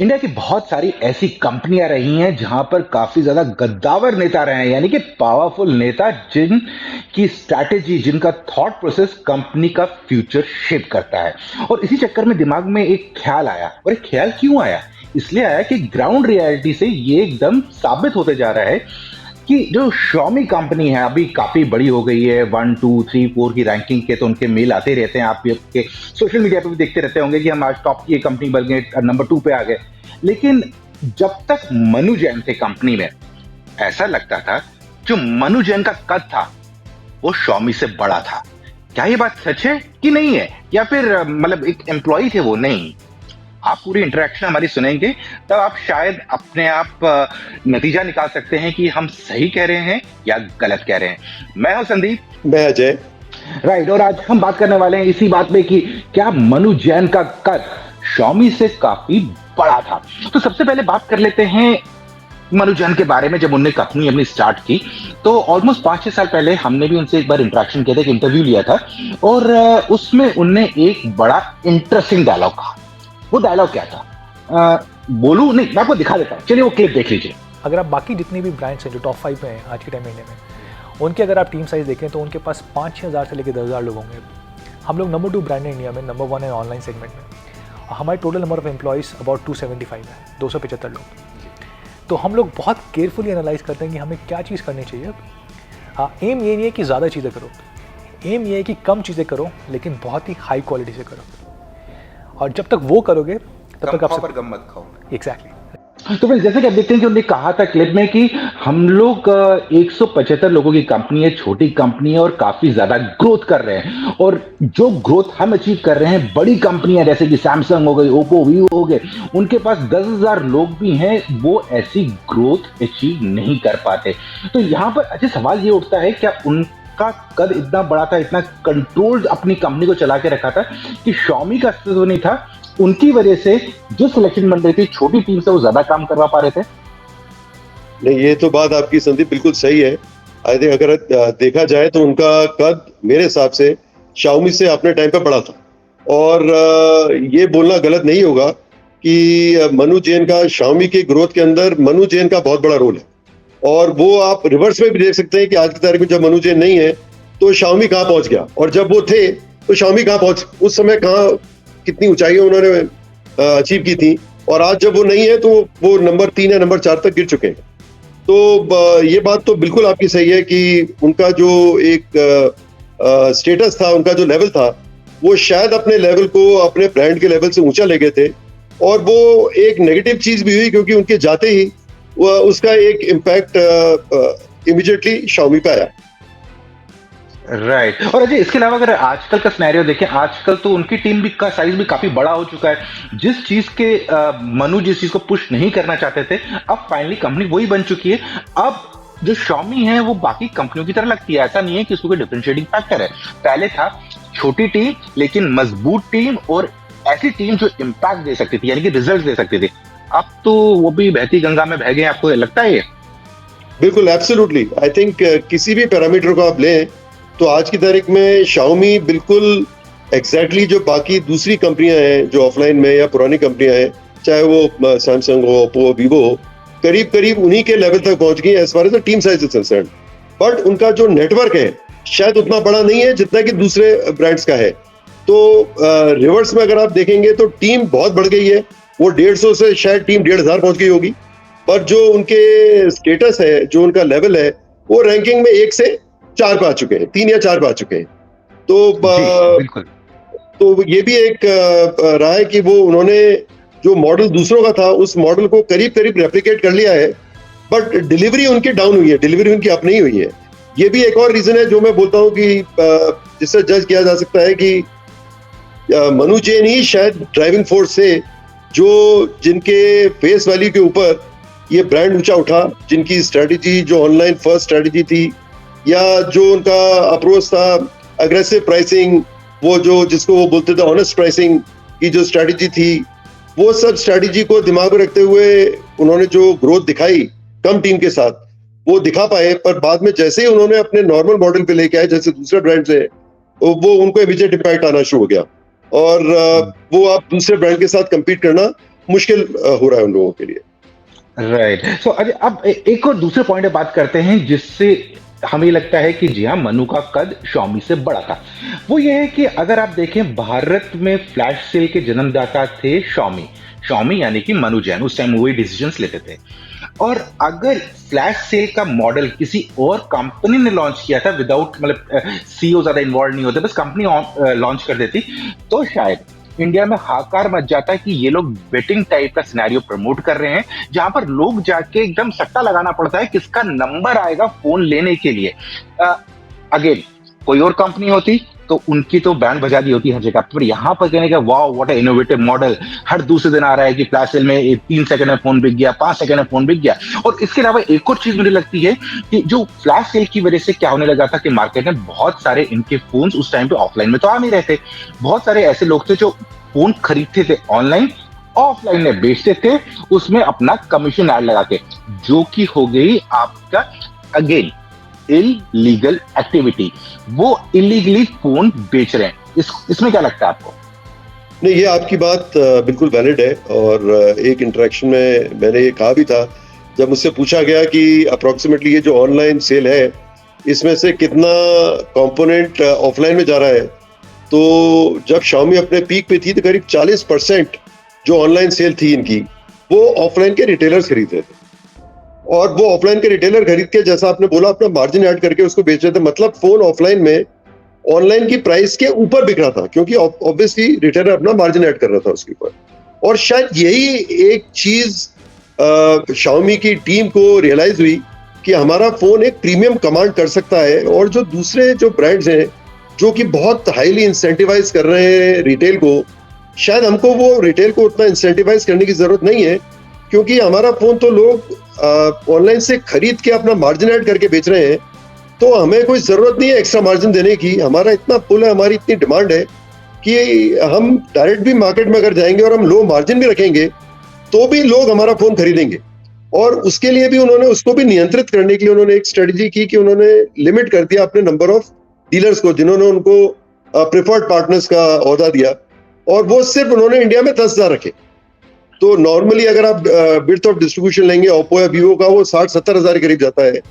India की बहुत सारी ऐसी कंपनियां रही हैं जहां पर काफी ज्यादा गद्दावर नेता रहे हैं, यानी कि पावरफुल नेता जिनकी स्ट्रैटेजी, जिनका थॉट प्रोसेस कंपनी का फ्यूचर शेप करता है। और इसी चक्कर में दिमाग में एक ख्याल आया, और एक ख्याल क्यों आया? इसलिए आया कि ग्राउंड रियलिटी से ये एकदम साबित होते जा रहा है कि जो Xiaomi कंपनी है अभी काफी बड़ी हो गई है। 1 2 3 4 की रैंकिंग के तो उनके मेल आते रहते हैं, आप भी आपके सोशल मीडिया पे भी देखते रहते होंगे कि हम आज टॉप की कंपनी बन गए, नंबर 2 पे आ गए। लेकिन जब तक मनु जैन थे कंपनी में, ऐसा लगता था जो मनु जैन का कद था वो Xiaomi से बड़ा था। क्या ये बात सच है कि नहीं है, या फिर मतलब एक एम्प्लॉय थे वो? नहीं। आप पूरी इंटरेक्शन हमारी सुनेंगे, तब आप शायद अपने आप नतीजा निकाल सकते हैं कि हम सही कह रहे हैं या गलत कह रहे हैं। मैं हूं संदीप। मैं अजय। राइट, और आज हम बात करने वाले हैं इसी बात पे कि क्या मनु जैन का कद Xiaomi से काफी बड़ा था। तो सबसे पहले बात कर लेते हैं मनु जैन के बारे में। जब उन्होंने कंपनी अपनी स्टार्ट की तो ऑलमोस्ट 5-6 साल पहले हमने भी उनसे एक बार इंटरेक्शन किया था, एक इंटरव्यू लिया था, और उसमें उनने एक बड़ा इंटरेस्टिंग डायलॉग कहा। वो डायलॉग क्या था? बोलूं? नहीं, मैं आपको दिखा देता हूं, चलिए वो क्लिप देख लीजिए। अगर आप बाकी जितनी भी ब्रांड्स हैं जो टॉप 5 में हैं आज के टाइम में इंडिया में, उनके अगर आप टीम साइज देखें तो उनके पास 5-6 हज़ार से लेकर 10,000 लोग होंगे। हम लोग नंबर 2 ब्रांड है इंडिया में, नंबर 1 है ऑनलाइन सेगमेंट में। और हमारे total number of employees about 275 है, 275 लोग। तो हम लोग बहुत केयरफुली एनालाइज करते हैं कि हमें क्या चीज़ करनी चाहिए। एम ये नहीं है कि ज़्यादा चीज़ें करो, एम ये है कि कम चीज़ें करो लेकिन बहुत ही हाई क्वालिटी से करो। और जब तक वो करोगे तब तक आप गम मत खाओ। एग्जैक्टली। तो फिर जैसे कि आप देखते हैं कि उन्होंने कहा था क्लिप में कि हम लोग 175 लोगों की कंपनी है, छोटी कंपनी है और काफी ज्यादा ग्रोथ कर रहे हैं। और जो ग्रोथ हम अचीव कर रहे हैं, बड़ी कंपनियां जैसे कि सैमसंग हो गई, ओप्पो, वीवो हो गए, उनके पास 10,000 लोग भी हैं, वो ऐसी ग्रोथ अचीव नहीं कर पाते। तो यहाँ पर अच्छा सवाल ये उठता है, क्या उनका कद इतना बड़ा था, इतना कंट्रोल्ड अपनी कंपनी को चला के रखा था कि Xiaomi का अस्तित्व नहीं था, उनकी वजह से जो सिलेक्शन बन रही थी छोटी टीम से वो ज्यादा काम करवा पा रहे थे? नहीं, ये तो बात आपकी संदीप बिल्कुल सही है। आई थिंक अगर देखा जाए तो उनका कद मेरे हिसाब से Xiaomi से अपने टाइम पे बड़ा था। और ये बोलना गलत नहीं होगा कि मनु जैन का Xiaomi के ग्रोथ के अंदर मनु जैन का बहुत बड़ा रोल है। और वो आप रिवर्स में भी देख सकते हैं कि आज की तारीख में जब मनु जैन नहीं है तो Xiaomi कहाँ पहुंच गया, और जब वो थे तो Xiaomi कहाँ पहुंच, उस समय कहाँ कितनी ऊंचाइयां उन्होंने अचीव की थी, और आज जब वो नहीं है तो वो नंबर 3 या नंबर 4 तक गिर चुके हैं। तो ये बात तो बिल्कुल आपकी सही है कि उनका जो एक स्टेटस था, उनका जो लेवल था, वो शायद अपने लेवल को अपने ब्रांड के लेवल से ऊंचा ले गए थे। और वो एक नेगेटिव चीज भी हुई क्योंकि उनके जाते ही उसका एक इम्पैक्ट इमीडिएटली Xiaomi पे आया। राइट। और अजय, इसके अलावा अगर आजकल का सिनेरियो देखें, आजकल तो उनकी टीम भी का साइज भी काफी बड़ा हो चुका है। जिस चीज के मनु जिस चीज को पुश नहीं करना चाहते थे, अब फाइनली कंपनी वही बन चुकी है। अब जो Xiaomi है वो बाकी कंपनियों की तरह लगती है, ऐसा नहीं है कि उसको कोई डिफरेंशिएटिंग फैक्टर है। पहले था छोटी टीम लेकिन मजबूत टीम, और ऐसी टीम जो इम्पैक्ट दे सकती थी, यानी कि रिजल्ट दे सकती थी। अब तो वो भी बहती गंगा में बह गए, आपको लगता है ये? बिल्कुल, एब्सोल्युटली। आई थिंक किसी भी पैरामीटर को आप लें तो आज की तारीख में Xiaomi बिल्कुल एग्जैक्टली जो बाकी दूसरी कंपनियां हैं जो ऑफलाइन में या पुरानी कंपनियां हैं, चाहे वो सैमसंग हो, ओप्पो, वीवो हो, करीब करीब उन्हीं के लेवल तक पहुंच गई as far as the team size is concerned. But उनका जो नेटवर्क है शायद उतना बड़ा नहीं है जितना कि दूसरे ब्रांड्स का है। तो रिवर्स में अगर आप देखेंगे तो टीम बहुत बढ़ गई है, वो 150 से शायद टीम 1,500 पहुंच गई होगी। पर जो उनके स्टेटस है, जो उनका लेवल है, वो रैंकिंग में 1 से 4 पे आ चुके हैं, 3 या 4 पे आ चुके हैं। तो ये भी एक रहा है कि वो उन्होंने जो मॉडल दूसरों का था उस मॉडल को करीब करीब रेप्लिकेट कर लिया है, बट डिलीवरी उनकी डाउन हुई है, डिलीवरी उनकी अप नहीं हुई है। ये भी एक और रीजन है जो मैं बोलता हूँ कि जिससे जज किया जा सकता है कि मनु जैन ही शायद ड्राइविंग फोर्स से जो जिनके फेस वैल्यू के ऊपर ये ब्रांड ऊंचा उठा, जिनकी स्ट्रेटेजी जो ऑनलाइन फर्स्ट स्ट्रेटेजी थी, या जो उनका अप्रोच था अग्रेसिव प्राइसिंग, वो जो जिसको वो बोलते थे ऑनेस्ट प्राइसिंग की जो स्ट्रेटेजी थी, वो सब स्ट्रेटेजी को दिमाग में रखते हुए उन्होंने जो ग्रोथ दिखाई कम टीम के साथ वो दिखा पाए। पर बाद में जैसे ही उन्होंने अपने नॉर्मल मॉडल पे लेके आए जैसे दूसरे ब्रांड से, वो उनको इमीडिएट इम्पैक्ट आना शुरू हो गया। और वो आप दूसरे ब्रांड के साथ compete करना मुश्किल हो रहा है उन लोगों के लिए। राइट। सो अब एक और दूसरे पॉइंट पे बात करते हैं जिससे हमें लगता है कि जी हाँ, मनु का कद Xiaomi से बड़ा था। वो ये है कि अगर आप देखें, भारत में फ्लैश सेल के जन्मदाता थे Xiaomi यानी कि मनु जैन उस टाइम वही डिसीजंस लेते थे। और अगर फ्लैश सेल का मॉडल किसी और कंपनी ने लॉन्च किया था विदाउट, मतलब सीईओ ज्यादा इन्वॉल्व नहीं होते, बस कंपनी लॉन्च कर देती, तो शायद इंडिया में हाकार मच जाता है कि ये लोग बेटिंग टाइप का सिनेरियो प्रमोट कर रहे हैं, जहां पर लोग जाके एकदम सट्टा लगाना पड़ता है किसका नंबर आएगा फोन लेने के लिए। अगेन, कोई और कंपनी होती तो उनकी तो बैंड बजा दी होती हर जगह पर। यहाँ पर कहने का वाह व्हाट अ इनोवेटिव मॉडल, हर दूसरे दिन आ रहा है कि फ्लैश सेल में 3 सेकंड में फोन बिक गया, 5 सेकंड में फोन बिक गया। और इसके अलावा एक और चीज मुझे लगती है कि जो फ्लैश सेल की वजह से क्या होने लगा था कि मार्केट में बहुत सारे इनके फोन उस टाइम पे ऑफलाइन में तो आ नहीं रहे थे। बहुत सारे ऐसे लोग थे जो फोन खरीदते थे ऑनलाइन, ऑफलाइन में बेचते थे, उसमें अपना कमीशन ऐड लगा के, जो कि हो गई आपका अगेन इलीगल एक्टिविटी। वो इलीगली फोन बेच रहे हैं। इसमें क्या लगता है आपको? नहीं, ये आपकी बात बिल्कुल वैलिड है। और एक इंटरेक्शन में मैंने ये कहा भी था, जब मुझसे पूछा गया कि अप्रोक्सीमेटली ये जो ऑनलाइन सेल है इसमें से कितना कंपोनेंट ऑफलाइन में जा रहा है, तो जब Xiaomi अपने पीक पे थी तो करीब 40% जो ऑनलाइन सेल थी इनकी, वो ऑफलाइन के रिटेलर्स खरीद रहे थे। और वो ऑफलाइन के रिटेलर खरीद के, जैसा आपने बोला, अपना मार्जिन ऐड करके उसको बेच रहे थे। मतलब फोन ऑफलाइन में ऑनलाइन की प्राइस के ऊपर बिक रहा था, क्योंकि ऑब्वियसली रिटेलर अपना मार्जिन ऐड कर रहा था उसके ऊपर। और शायद यही एक चीज Xiaomi की टीम को रियलाइज हुई कि हमारा फोन एक प्रीमियम कमांड कर सकता है, और जो दूसरे जो ब्रांड्स हैं जो कि बहुत हाईली इंसेंटिवाइज कर रहे हैं रिटेल को, शायद हमको वो रिटेल को उतना इंसेंटिवाइज करने की जरूरत नहीं है, क्योंकि हमारा फोन तो लोग ऑनलाइन से खरीद के अपना मार्जिन ऐड करके बेच रहे हैं। तो हमें कोई जरूरत नहीं है एक्स्ट्रा मार्जिन देने की। हमारा इतना पुल है, हमारी इतनी डिमांड है कि हम डायरेक्ट भी मार्केट में अगर जाएंगे और हम लो मार्जिन भी रखेंगे तो भी लोग हमारा फोन खरीदेंगे। और उसके लिए भी उन्होंने, उसको भी नियंत्रित करने के लिए उन्होंने एक स्ट्रेटेजी की कि उन्होंने लिमिट कर दिया अपने नंबर ऑफ डीलर्स को, जिन्होंने उनको प्रेफर्ड पार्टनर्स का ओहदा दिया, और वो सिर्फ उन्होंने इंडिया में 10,000 रखे। तो नॉर्मली अगर आप ब्रेड्थ ऑफ डिस्ट्रीब्यूशन लेंगे ओप्पो या वीवो का, वो 60-70 हजार के करीब जाता है।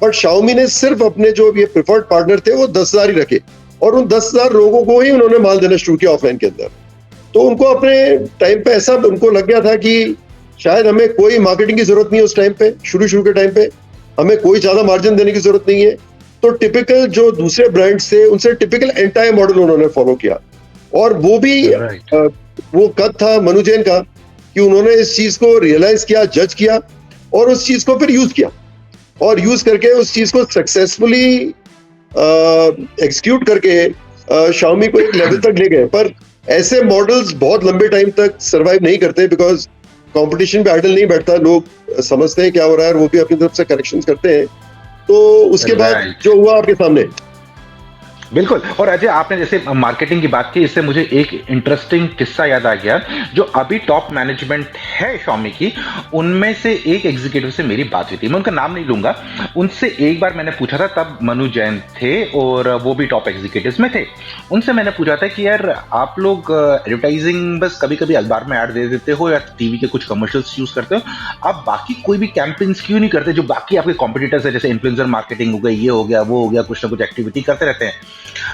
बट Xiaomi ने सिर्फ अपने जो ये प्रेफर्ड पार्टनर थे वो 10,000 ही रखे, और उन 10,000 लोगों को ही उन्होंने माल देना शुरू किया ऑफलाइन के अंदर। तो उनको अपने टाइम पे ऐसा उनको लग गया था कि शायद हमें कोई मार्केटिंग की जरूरत नहीं है उस टाइम पे, शुरू के टाइम पे हमें कोई ज्यादा मार्जिन देने की जरूरत नहीं है। तो टिपिकल जो दूसरे ब्रांड्स थे उनसे टिपिकल एंटायर मॉडल उन्होंने फॉलो किया। और वो भी वो कद था मनु जैन का कि उन्होंने इस चीज को रियलाइज किया, जज किया, और उस चीज को फिर यूज किया, और यूज करके उस चीज को सक्सेसफुली एग्जीक्यूट करके Xiaomi को एक लेवल तक ले गए। पर ऐसे मॉडल्स बहुत लंबे टाइम तक सरवाइव नहीं करते, बिकॉज कंपटीशन पे आइडल नहीं बैठता। लोग समझते हैं क्या हो रहा है और वो भी अपनी तरफ से करेक्शंस करते हैं। तो उसके बाद जो हुआ आपके सामने। बिल्कुल। और अजय, आपने जैसे मार्केटिंग की बात की, इससे मुझे एक इंटरेस्टिंग किस्सा याद आ गया। जो अभी टॉप मैनेजमेंट है Xiaomi की, उनमें से एक एग्जीक्यूटिव से मेरी बात हुई थी, मैं उनका नाम नहीं लूंगा। उनसे एक बार मैंने पूछा था, तब मनु जैन थे और वो भी टॉप एग्जीक्यूटिव्स में थे। उनसे मैंने पूछा था कि यार आप लोग एडवर्टाइजिंग बस कभी कभी अखबार में ऐड दे देते हो या टीवी के कुछ कमर्शियल्स यूज करते हो, आप बाकी कोई भी कैंपेन्स क्यों नहीं करते जो बाकी आपके कॉम्पिटिटर्स है, जैसे इन्फ्लुएंसर मार्केटिंग हो गई, ये हो गया, वो हो गया, कुछ ना कुछ एक्टिविटी करते रहते हैं,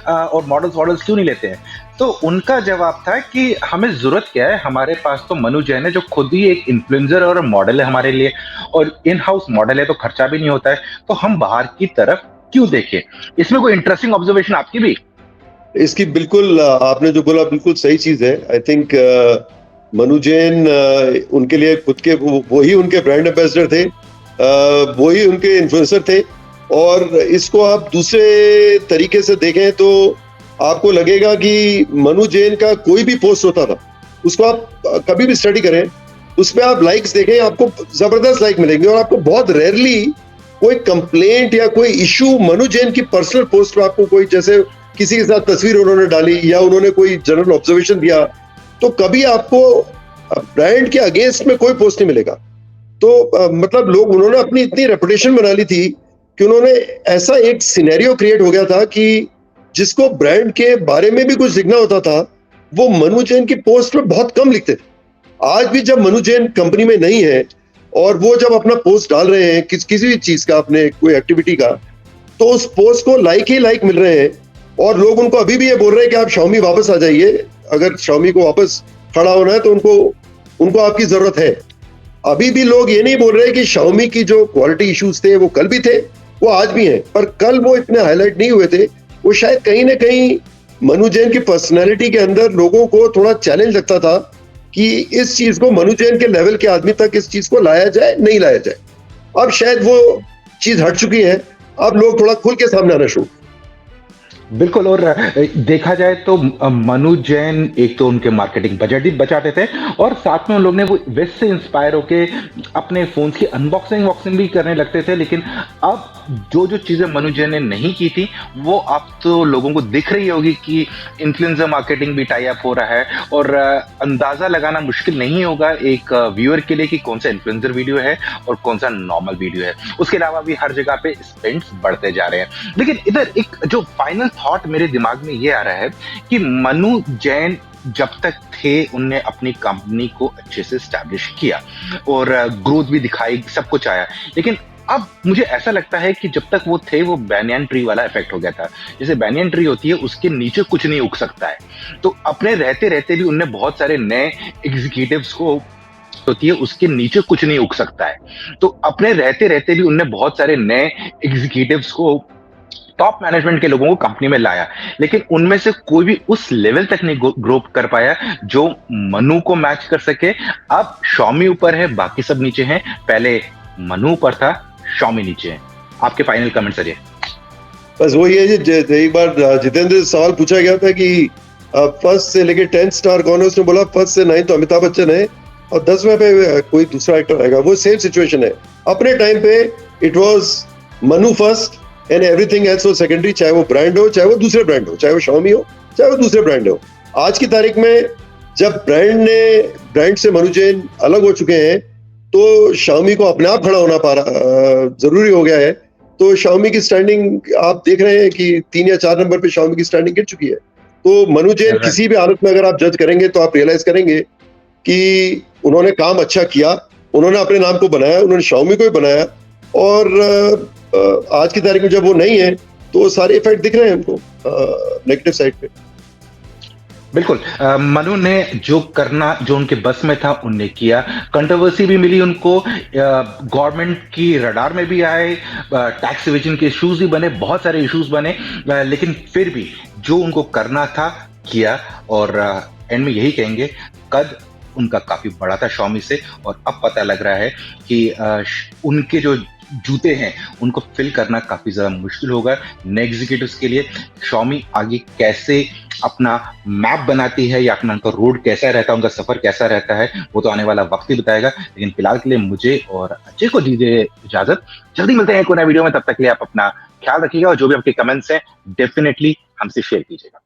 और मॉडल्स क्यों नहीं लेते हैं? तो उनका जवाब था कि हमें जरूरत क्या है, हमारे पास तो मनु जैन है जो खुद ही एक इन्फ्लुएंसर और मॉडल है हमारे लिए, और इन हाउस मॉडल है तो खर्चा भी नहीं होता है, तो हम बाहर की तरफ क्यों देखें? इसमें कोई इंटरेस्टिंग ऑब्जर्वेशन आपकी भी? इसकी बिल्कुल आपने जो बोला बिल्कुल सही चीज है। आई थिंक मनु जैन उनके लिए खुद के वही उनके ब्रांड एम्बेसडर थे, वही उनके इन्फ्लुएंसर थे। और इसको आप दूसरे तरीके से देखें तो आपको लगेगा कि मनु जैन का कोई भी पोस्ट होता था, उसको आप कभी भी स्टडी करें, उसमें आप लाइक्स देखें, आपको जबरदस्त लाइक मिलेंगे, और आपको बहुत रेयरली कोई कंप्लेंट या कोई इशू मनु जैन की पर्सनल पोस्ट पर आपको कोई, जैसे किसी के साथ तस्वीर उन्होंने डाली या उन्होंने कोई जनरल ऑब्जर्वेशन दिया, तो कभी आपको ब्रांड के अगेंस्ट में कोई पोस्ट नहीं मिलेगा। तो मतलब लोग, उन्होंने अपनी इतनी रेपुटेशन बना ली थी कि उन्होंने ऐसा एक सिनेरियो क्रिएट हो गया था कि जिसको ब्रांड के बारे में भी कुछ लिखना होता था वो मनु जैन की पोस्ट में बहुत कम लिखते थे। आज भी जब मनु जैन कंपनी में नहीं है और वो जब अपना पोस्ट डाल रहे हैं किसी भी चीज का, अपने कोई एक्टिविटी का, तो उस पोस्ट को लाइक ही लाइक मिल रहे हैं और लोग उनको अभी भी ये बोल रहे हैं कि आप Xiaomi वापस आ जाइए, अगर Xiaomi को वापस खड़ा होना है तो उनको आपकी जरूरत है। अभी भी लोग ये नहीं बोल रहे कि Xiaomi की जो क्वालिटी इश्यूज थे वो कल भी थे, वो आज भी हैं, पर कल वो इतने हाईलाइट नहीं हुए थे। वो शायद कहीं ना कहीं मनु जैन की पर्सनैलिटी के अंदर लोगों को थोड़ा चैलेंज लगता था कि इस चीज को मनु जैन के लेवल के आदमी तक इस चीज को लाया जाए, नहीं लाया जाए। अब शायद वो चीज हट चुकी है, अब लोग थोड़ा खुल के सामने आना शुरू। बिल्कुल। और देखा जाए तो मनु जैन एक तो उनके मार्केटिंग बजट भी बचाते थे और साथ में उन लोग ने वो वेस्ट से इंस्पायर होके अपने फोन्स की अनबॉक्सिंग वॉक्सिंग भी करने लगते थे। लेकिन अब जो चीजें मनु जैन ने नहीं की थी वो अब तो लोगों को दिख रही होगी कि इन्फ्लुएंसर मार्केटिंग भी टाई अप हो रहा है और अंदाजा लगाना मुश्किल नहीं होगा एक व्यूअर के लिए कि कौन सा इन्फ्लुएंसर वीडियो है और कौन सा नॉर्मल वीडियो है। उसके अलावा भी हर जगह पे स्पेंड्स बढ़ते जा रहे हैं। लेकिन इधर एक जो फाइनल थॉट मेरे दिमाग में ये आ रहा है कि मनु जैन जब तक थे उनने अपनी कंपनी को अच्छे से स्टैब्लिश किया और ग्रोथ भी दिखाई, सब कुछ आया। लेकिन अब मुझे ऐसा लगता है कि जब तक वो थे वो बैनियन ट्री वाला इफेक्ट हो गया था। जैसे बैनियन ट्री होती है उसके नीचे कुछ नहीं उग सकता है, तो अपने रहते रहते भी उनने बहुत सारे नए एग्जीक्यूटिव्स को होती है उसके नीचे कुछ नहीं उग सकता है, तो अपने रहते रहते भी उनने बहुत सारे नए एग्जीक्यूटिव्स को, टॉप मैनेजमेंट के लोगों को कंपनी में लाया। लेकिन उनमें से कोई भी उस लेवल तक नहीं ग्रो कर पाया जो मनु को मैच कर सके। अब Xiaomi ऊपर है, बाकी सब नीचे हैं। पहले मनु ऊपर था, Xiaomi नीचे है। आपके फाइनल कमेंट सर। बस वही है एक बार जितेंद्र से सवाल पूछा गया था कि फर्स्ट से लेके 10 स्टार कौन है, उसने बोला फर्स्ट से 9 तो अमिताभ बच्चन है और 10वें पे कोई दूसरा एक्टर आएगा। वो सेम सिचुएशन है। अपने टाइम पे it was Manu first and everything else was secondary, चाहे वो ब्रांड हो, चाहे वो दूसरे ब्रांड हो, चाहे वो Xiaomi हो, चाहे वो दूसरे ब्रांड हो। आज की तारीख में जब ब्रांड से मनु जैन अलग हो चुके हैं तो Xiaomi को अपने आप खड़ा होना जरूरी हो गया है। तो Xiaomi की स्टैंडिंग आप देख रहे हैं कि 3 या 4 नंबर पे Xiaomi की स्टैंडिंग गिर चुकी है। तो मनु जैन किसी भी हालत में अगर आप जज करेंगे तो आप रियलाइज करेंगे कि उन्होंने काम अच्छा किया, उन्होंने अपने नाम को बनाया, उन्होंने Xiaomi को ही बनाया। और आज की तारीख में जब वो नहीं है तो सारे इफेक्ट दिख रहे हैं हमको नेगेटिव साइड पे। बिल्कुल। मनु ने जो उनके बस में था उनने किया। कंट्रोवर्सी भी मिली उनको, गवर्नमेंट की रडार में भी आए, टैक्स इवेजन के इश्यूज भी बने, बहुत सारे इश्यूज बने, लेकिन फिर भी जो उनको करना था किया। और एंड में यही कहेंगे कद उनका काफी बड़ा था Xiaomi से, और अब पता लग रहा है कि उनके जो जूते हैं उनको फिल करना काफी ज्यादा मुश्किल होगा नए एग्जीक्यूटिव्स के लिए। Xiaomi आगे कैसे अपना मैप बनाती है या अपना उनका रोड कैसा रहता है, उनका सफर कैसा रहता है, वो तो आने वाला वक्त ही बताएगा। लेकिन फिलहाल के लिए मुझे और अजय को दीजिए इजाजत। जल्दी मिलते हैं एक नए वीडियो में, तब तक के लिए आप अपना ख्याल रखिएगा और जो भी आपके कमेंट्स हैं डेफिनेटली हमसे शेयर कीजिएगा।